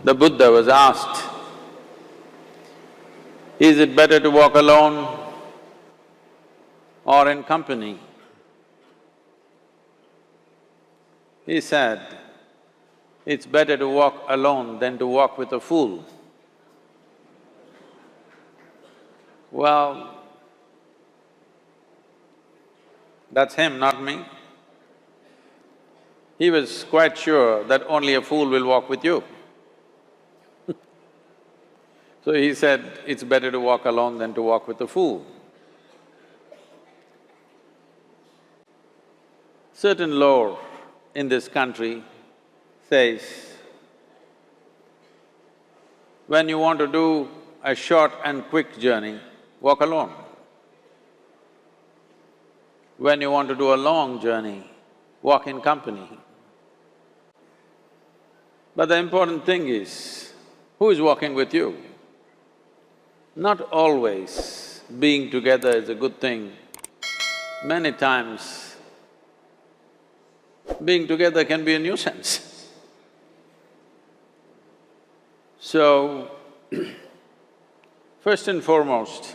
The Buddha was asked, is it better to walk alone or in company? He said, it's better to walk alone than to walk with a fool. Well, that's him, not me. He was quite sure that only a fool will walk with you. So he said, it's better to walk alone than to walk with a fool. Certain lore in this country says, when you want to do a short and quick journey, walk alone. When you want to do a long journey, walk in company. But the important thing is, who is walking with you? Not always being together is a good thing. Many times, being together can be a nuisance. So, first and foremost,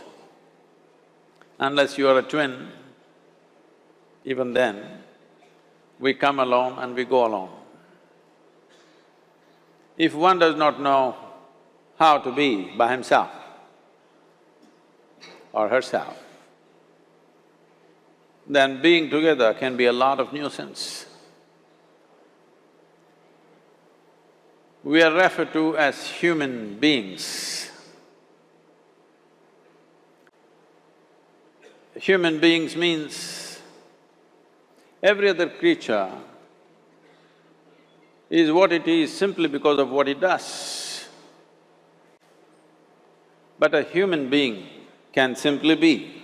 unless you are a twin, even then, we come alone and we go alone. If one does not know how to be by himself or herself, then being together can be a lot of nuisance. We are referred to as human beings. Human beings means every other creature is what it is simply because of what it does. But a human being can simply be,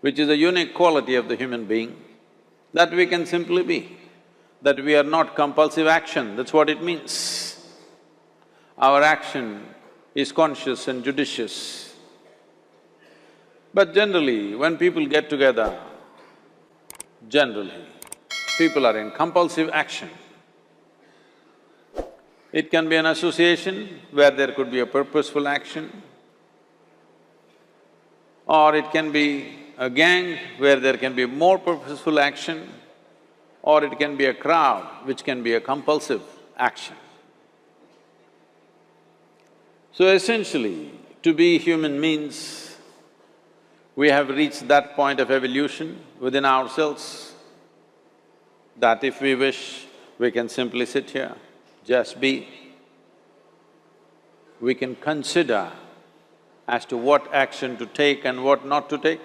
which is a unique quality of the human being, that we can simply be, that we are not compulsive action, that's what it means. Our action is conscious and judicious. But generally, when people get together, generally, people are in compulsive action. It can be an association where there could be a purposeful action, or it can be a gang where there can be more purposeful action, or it can be a crowd which can be a compulsive action. So essentially, to be human means we have reached that point of evolution within ourselves that if we wish, we can simply sit here, just be. We can consider as to what action to take and what not to take.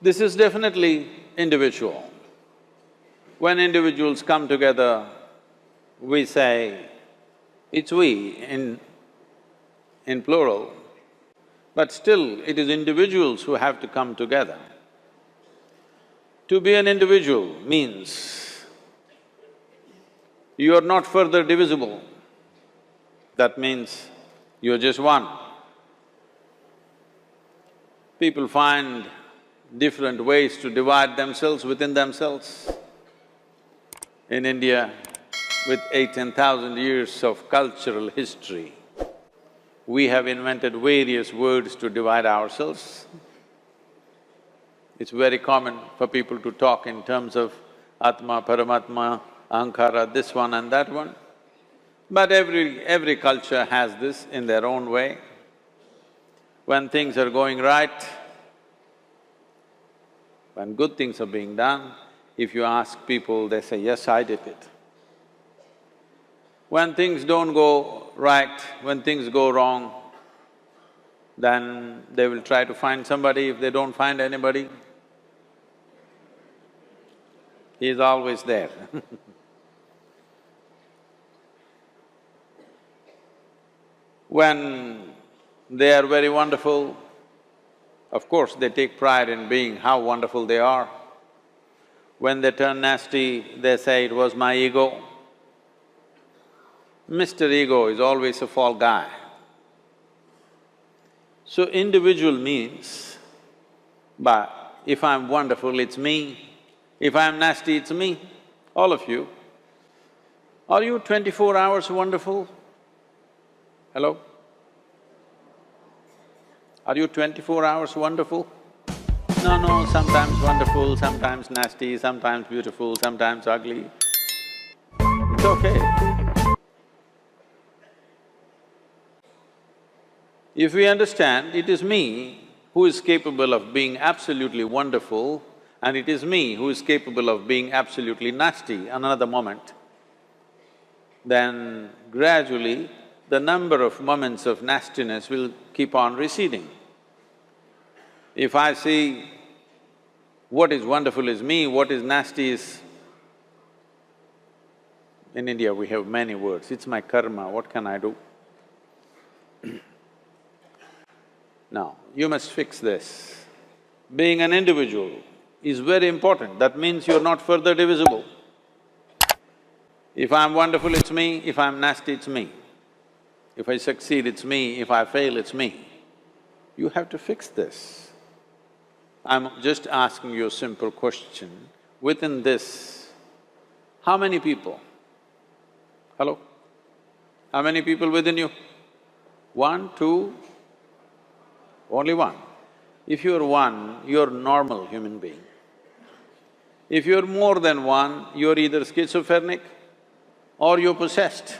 This is definitely individual. When individuals come together, we say, it's we in plural, but still it is individuals who have to come together. To be an individual means you are not further divisible. That means you're just one. People find different ways to divide themselves within themselves. In India, with 18,000 years of cultural history, we have invented various words to divide ourselves. It's very common for people to talk in terms of Atma, Paramatma, Ahankara, this one and that one. But every culture has this in their own way. When things are going right, when good things are being done, if you ask people, they say, yes, I did it. When things don't go right, when things go wrong, then they will try to find somebody. If they don't find anybody, he is always there. When they are very wonderful, of course they take pride in being how wonderful they are. When they turn nasty, they say, it was my ego. Mr. Ego is always a fall guy. So individual means, but if I'm wonderful, it's me. If I'm nasty, it's me, all of you. Are you 24 hours wonderful? Hello? Are you 24 hours wonderful? No, sometimes wonderful, sometimes nasty, sometimes beautiful, sometimes ugly. It's okay. If we understand it is me who is capable of being absolutely wonderful and it is me who is capable of being absolutely nasty another moment, then gradually the number of moments of nastiness will keep on receding. If I see what is wonderful is me, what is nasty is… In India we have many words, it's my karma, what can I do? Now, you must fix this. Being an individual is very important, that means you're not further divisible. If I'm wonderful, it's me, if I'm nasty, it's me. If I succeed, it's me, if I fail, it's me. You have to fix this. I'm just asking you a simple question. Within this, how many people? Hello? How many people within you? One, two, only one. If you're one, you're a normal human being. If you're more than one, you're either schizophrenic or you're possessed.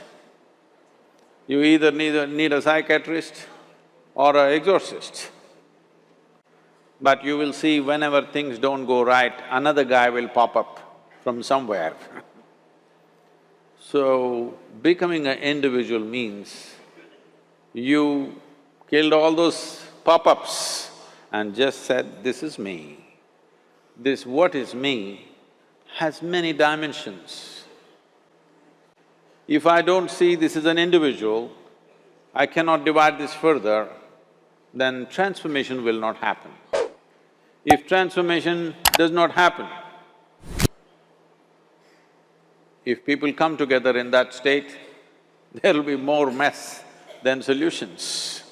You either need a psychiatrist or an exorcist. But you will see whenever things don't go right, another guy will pop up from somewhere. So, becoming an individual means you killed all those pop-ups and just said, this is me. This what is me has many dimensions. If I don't see this is an individual, I cannot divide this further, then transformation will not happen. If transformation does not happen, if people come together in that state, there will be more mess than solutions.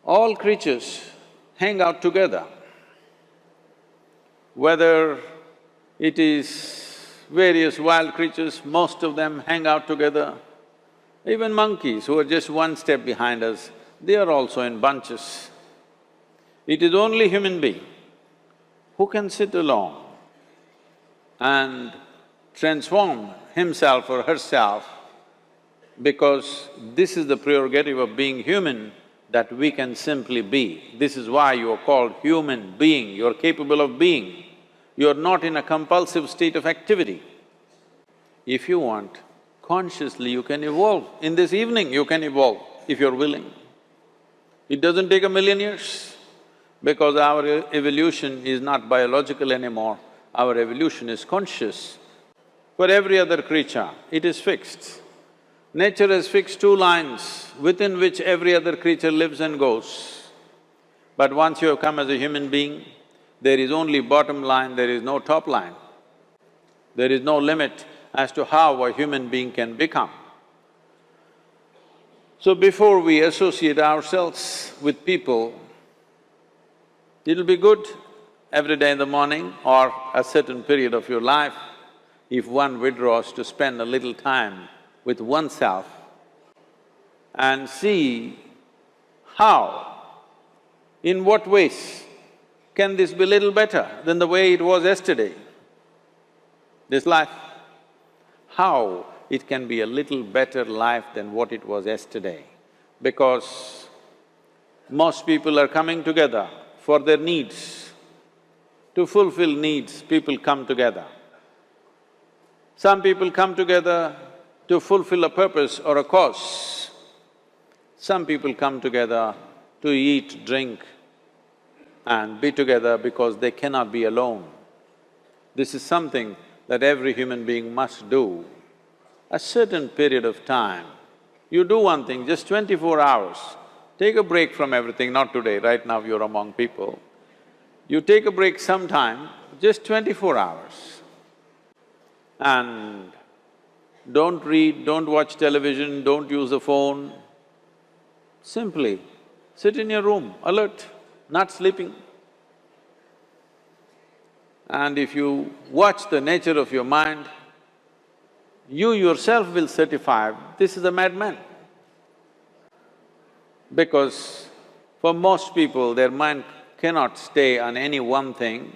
All creatures hang out together. Whether it is various wild creatures, most of them hang out together. Even monkeys who are just one step behind us, they are also in bunches. It is only human being who can sit alone and transform himself or herself, because this is the prerogative of being human, that we can simply be. This is why you are called human being, you're capable of being. You're not in a compulsive state of activity. If you want, consciously you can evolve. In this evening you can evolve, if you're willing. It doesn't take 1,000,000 years, because our evolution is not biological anymore, our evolution is conscious. For every other creature, it is fixed. Nature has fixed two lines within which every other creature lives and goes. But once you have come as a human being, there is only bottom line, there is no top line. There is no limit as to how a human being can become. So before we associate ourselves with people, it'll be good every day in the morning or a certain period of your life, if one withdraws to spend a little time with oneself and see how, in what ways can this be little better than the way it was yesterday, this life? How it can be a little better life than what it was yesterday? Because most people are coming together for their needs. To fulfill needs, people come together. Some people come together to fulfill a purpose or a cause. Some people come together to eat, drink and be together because they cannot be alone. This is something that every human being must do. A certain period of time, you do one thing, just 24 hours, take a break from everything, not today, right now you're among people. You take a break sometime, just 24 hours. And don't read, don't watch television, don't use the phone. Simply sit in your room, alert, not sleeping. And if you watch the nature of your mind, you yourself will certify, this is a madman. Because for most people, their mind cannot stay on any one thing.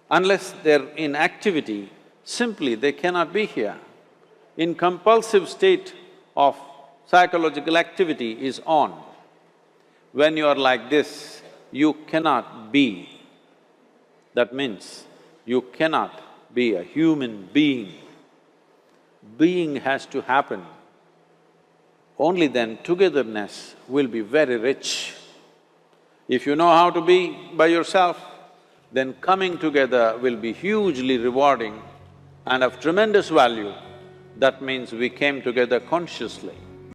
Unless they're in activity, simply they cannot be here. In compulsive state of psychological activity is on. When you are like this, you cannot be. That means you cannot be a human being. Being has to happen. Only then togetherness will be very rich. If you know how to be by yourself, then coming together will be hugely rewarding and of tremendous value. That means we came together consciously.